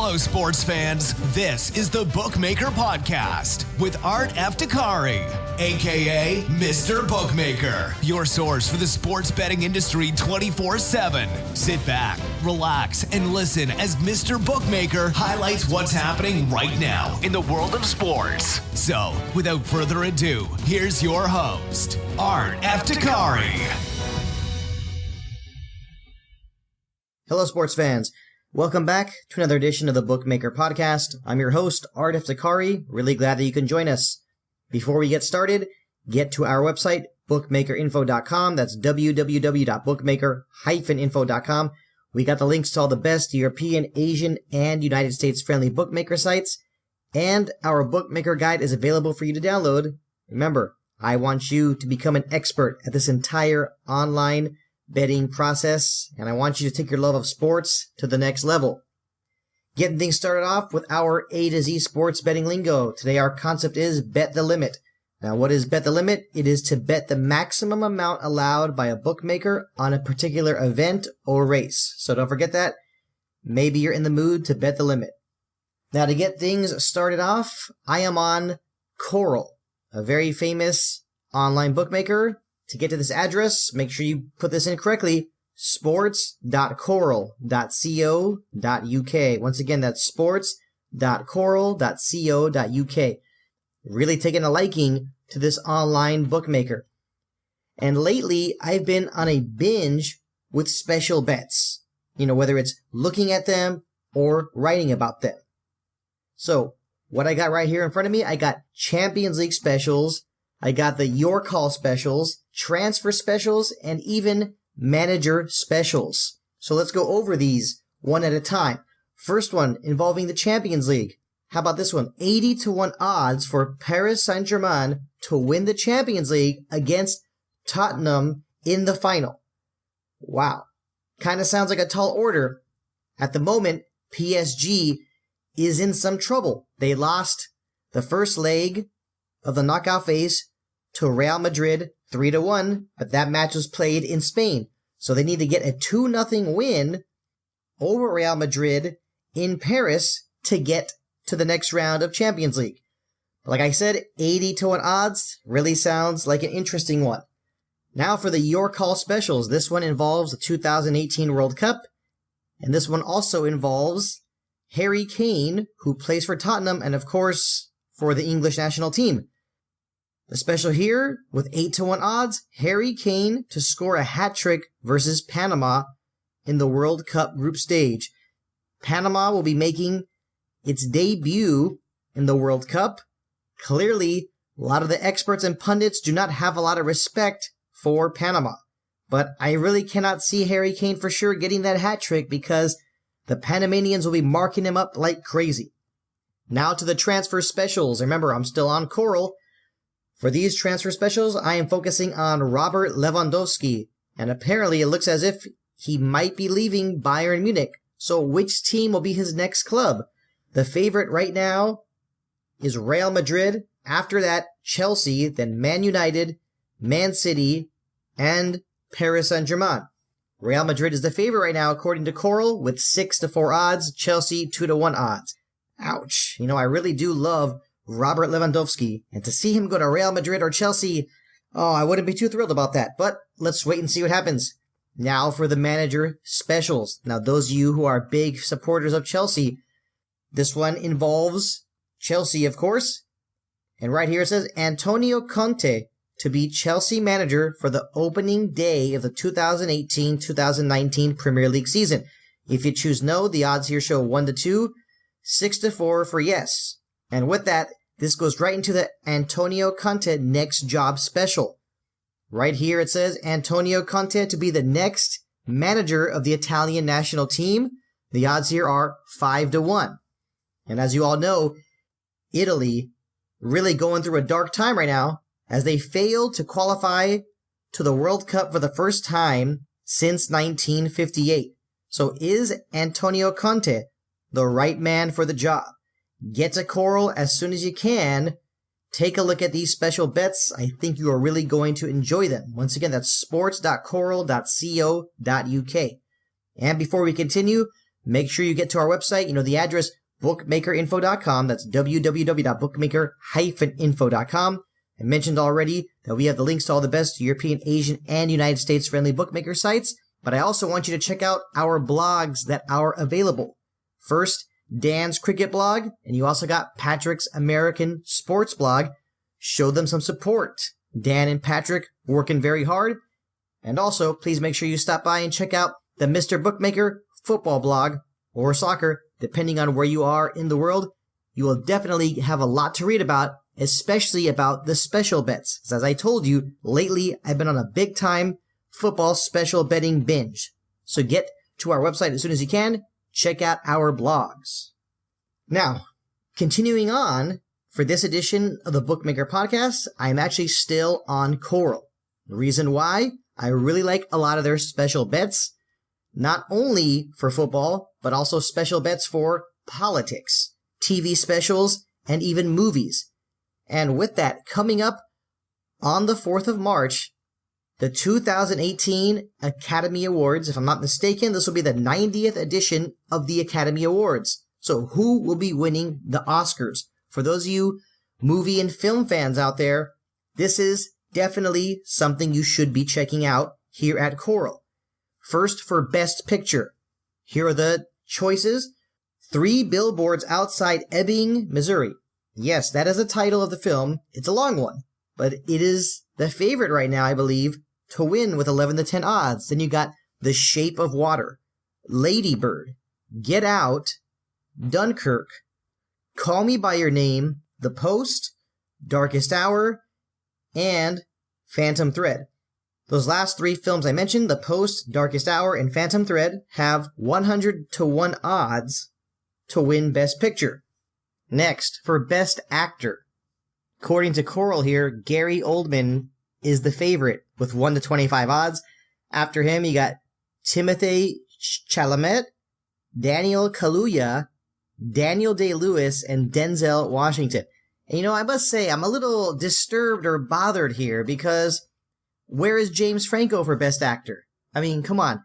Hello, sports fans. This is the Bookmaker Podcast with Art Eftekhari, a.k.a. Mr. Bookmaker, your source for the sports betting industry 24/7. Sit back, relax, and listen as Mr. Bookmaker highlights what's happening right now in the world of sports. So, without further ado, here's your host, Art Eftekhari. Hello, sports fans. Welcome back to another edition of the Bookmaker Podcast. I'm your host, Art Eftekhari. Really glad that you can join us. Before we get started, get to our website, bookmakerinfo.com. That's www.bookmaker-info.com. We got the links to all the best European, Asian, and United States-friendly bookmaker sites. And our bookmaker guide is available for you to download. Remember, I want you to become an expert at this entire online betting process, and I want you to take your love of sports to the next level. Getting things started off with our A to Z sports betting lingo. Today our concept is bet the limit. Now what is bet the limit? It is to bet the maximum amount allowed by a bookmaker on a particular event or race. So don't forget that. Maybe you're in the mood to bet the limit. Now to get things started off, I am on Coral, a very famous online bookmaker. To get to this address, make sure you put this in correctly, sports.coral.co.uk. Once again, that's sports.coral.co.uk. Really taking a liking to this online bookmaker. And lately, I've been on a binge with special bets. You know, whether it's looking at them or writing about them. So, what I got right here in front of me, I got Champions League specials, I got the Your Call specials, transfer specials, and even manager specials. So let's go over these one at a time. First one involving the Champions League. How about this one? 80-1 odds for Paris Saint-Germain to win the Champions League against Tottenham in the final. Wow. Kind of sounds like a tall order. At the moment, PSG is in some trouble. They lost the first leg of the knockout phase to Real Madrid 3-1, but that match was played in Spain. So they need to get a 2-0 win over Real Madrid in Paris to get to the next round of Champions League. Like I said, 80-1 odds really sounds like an interesting one. Now for the Your Call specials. This one involves the 2018 World Cup, and this one also involves Harry Kane, who plays for Tottenham and of course for the English national team. The special here, with 8-1 odds, Harry Kane to score a hat-trick versus Panama in the World Cup group stage. Panama will be making its debut in the World Cup. Clearly, a lot of the experts and pundits do not have a lot of respect for Panama. But I really cannot see Harry Kane for sure getting that hat-trick because the Panamanians will be marking him up like crazy. Now to the transfer specials. Remember, I'm still on Coral. For these transfer specials, I am focusing on Robert Lewandowski, and apparently it looks as if he might be leaving Bayern Munich. So which team will be his next club? The favorite right now is Real Madrid, after that Chelsea, then Man United, Man City, and Paris Saint-Germain. Real Madrid is the favorite right now according to Coral with 6-4 odds, Chelsea 2-1 odds. Ouch. You know, I really do love Robert Lewandowski, and to see him go to Real Madrid or Chelsea, I wouldn't be too thrilled about that, but let's wait and see what happens. Now for the manager specials. Now those of you who are big supporters of Chelsea, this one involves Chelsea, of course, and right here it says Antonio Conte to be Chelsea manager for the opening day of the 2018-2019 Premier League season. If you choose no, the odds here show 1-2, 6-4 for yes. And with that, this goes right into the Antonio Conte next job special. Right here it says Antonio Conte to be the next manager of the Italian national team. The odds here are 5-1. And as you all know, Italy really going through a dark time right now as they failed to qualify to the World Cup for the first time since 1958. So is Antonio Conte the right man for the job? Get to Coral as soon as you can. Take a look at these special bets. I think you are really going to enjoy them. Once again, that's sports.coral.co.uk. And before we continue, make sure you get to our website. You know the address, bookmakerinfo.com. That's www.bookmaker-info.com. I mentioned already that we have the links to all the best European, Asian, and United States friendly bookmaker sites, but I also want you to check out our blogs that are available. First, Dan's cricket blog, and you also got Patrick's American sports blog. Show them some support. Dan and Patrick working very hard. And also, please make sure you stop by and check out the Mr. Bookmaker football blog, or soccer, depending on where you are in the world. You will definitely have a lot to read about, especially about the special bets. As I told you, lately I've been on a big time football special betting binge. So get to our website as soon as you can. Check out our blogs. Now, continuing on, for this edition of the Bookmaker Podcast, I'm actually still on Coral. The reason why? I really like a lot of their special bets, not only for football, but also special bets for politics, TV specials, and even movies. And with that, coming up on the 4th of March, the 2018 Academy Awards. If I'm not mistaken, this will be the 90th edition of the Academy Awards. So who will be winning the Oscars? For those of you movie and film fans out there, this is definitely something you should be checking out here at Coral. First, for Best Picture. Here are the choices. 3 Billboards Outside Ebbing, Missouri. Yes, that is the title of the film. It's a long one, but it is the favorite right now, I believe, to win with 11-10 odds. Then you got The Shape of Water, Lady Bird, Get Out, Dunkirk, Call Me By Your Name, The Post, Darkest Hour, and Phantom Thread. Those last 3 films I mentioned, The Post, Darkest Hour, and Phantom Thread, have 100-1 odds to win Best Picture. Next, for Best Actor. According to Coral here, Gary Oldman is the favorite with 1-25 odds. After him, you got Timothée Chalamet, Daniel Kaluuya, Daniel Day-Lewis, and Denzel Washington. And you know, I must say, I'm a little disturbed or bothered here because where is James Franco for Best Actor? I mean, come on.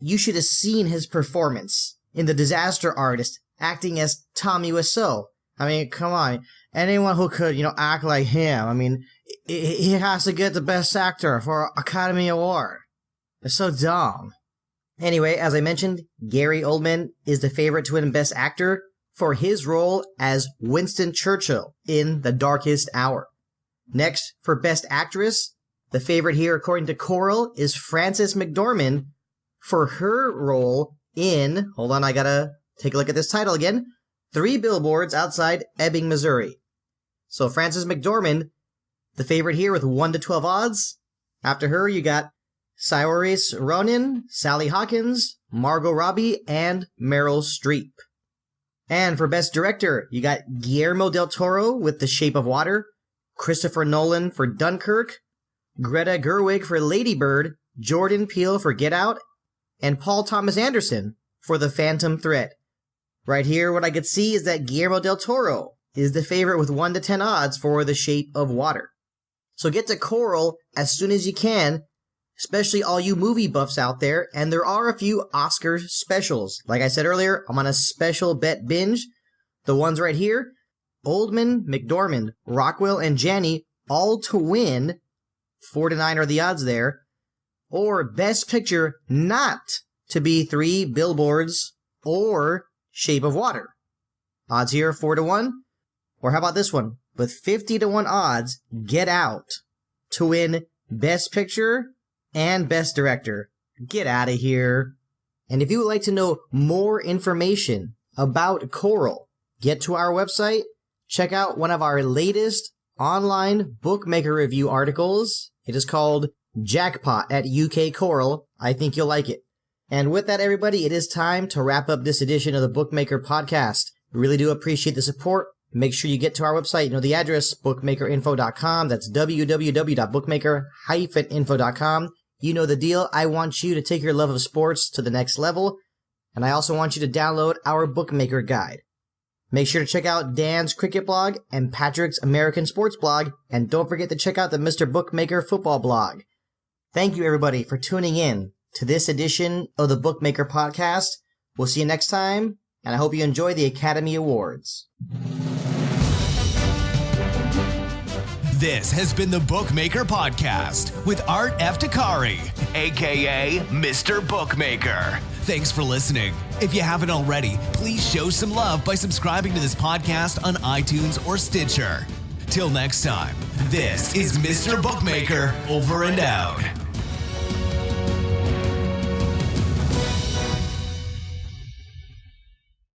You should have seen his performance in The Disaster Artist, acting as Tommy Wiseau. I mean, come on. Anyone who could, act like him, I mean, he has to get the Best Actor for Academy Award. It's so dumb. Anyway, as I mentioned, Gary Oldman is the favorite to win Best Actor for his role as Winston Churchill in The Darkest Hour. Next, for Best Actress, the favorite here, according to Coral, is Frances McDormand for her role in, hold on, I gotta take a look at this title again, 3 Billboards Outside Ebbing, Missouri. So Frances McDormand, the favorite here with 1-12 odds. After her, you got Saoirse Ronan, Sally Hawkins, Margot Robbie, and Meryl Streep. And for Best Director, you got Guillermo del Toro with The Shape of Water, Christopher Nolan for Dunkirk, Greta Gerwig for Lady Bird, Jordan Peele for Get Out, and Paul Thomas Anderson for The Phantom Thread. Right here, what I could see is that Guillermo del Toro is the favorite with 1-10 odds for The Shape of Water. So get to Coral as soon as you can, especially all you movie buffs out there, and there are a few Oscar specials. Like I said earlier, I'm on a special bet binge. The ones right here, Oldman, McDormand, Rockwell, and Janney, all to win. 4-9 are the odds there. Or Best Picture not to be 3 Billboards or Shape of Water. Odds here, 4-1. Or how about this one? With 50-1 odds, Get Out to win Best Picture and Best Director. Get out of here. And if you would like to know more information about Coral, get to our website, check out one of our latest online bookmaker review articles. It is called Jackpot at UK Coral. I think you'll like it. And with that, everybody, it is time to wrap up this edition of the Bookmaker Podcast. We really do appreciate the support. Make sure you get to our website. You know the address, bookmakerinfo.com. That's www.bookmaker-info.com. You know the deal. I want you to take your love of sports to the next level. And I also want you to download our Bookmaker Guide. Make sure to check out Dan's cricket blog and Patrick's American sports blog. And don't forget to check out the Mr. Bookmaker football blog. Thank you, everybody, for tuning in to this edition of the Bookmaker Podcast. We'll see you next time, and I hope you enjoy the Academy Awards. This has been the Bookmaker Podcast with Art Eftekhari, a.k.a. Mr. Bookmaker. Thanks for listening. If you haven't already, please show some love by subscribing to this podcast on iTunes or Stitcher. Till next time, this is Mr. Bookmaker over and out.